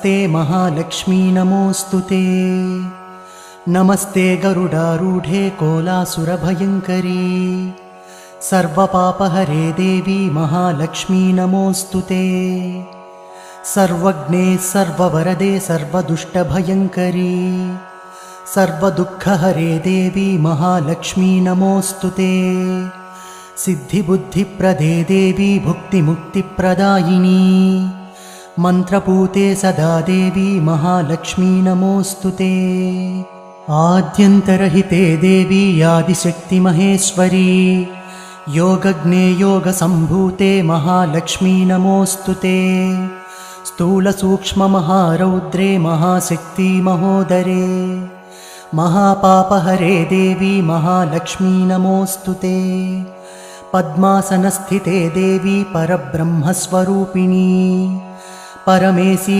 नमस्ते महालक्ष्मी नमोऽस्तुते। नमस्ते गरुडारूढे कोलासुरभयङ्करी सर्वपापहरे देवी महालक्ष्मी नमोऽस्तुते। सर्वज्ञे सर्ववरदे सर्वदुष्टभयङ्करी सर्वदुःखहरे देवी महालक्ष्मी नमोऽस्तुते। सिद्धिबुद्धिप्रदे देवी भुक्तिमुक्तिप्रदायिनी मन्त्रपूते सदा देवी महालक्ष्मी नमोऽस्तुते। आद्यन्तरहिते देवी आदिशक्तिमहेश्वरी योगज्ञे योगसम्भूते महालक्ष्मी नमोऽस्तुते। स्थूलसूक्ष्ममहारौद्रे महाशक्ति महोदरे महापापहरे देवी महालक्ष्मी नमोऽस्तुते। पद्मासनस्थिते देवी परब्रह्मस्वरूपिणी परमेशी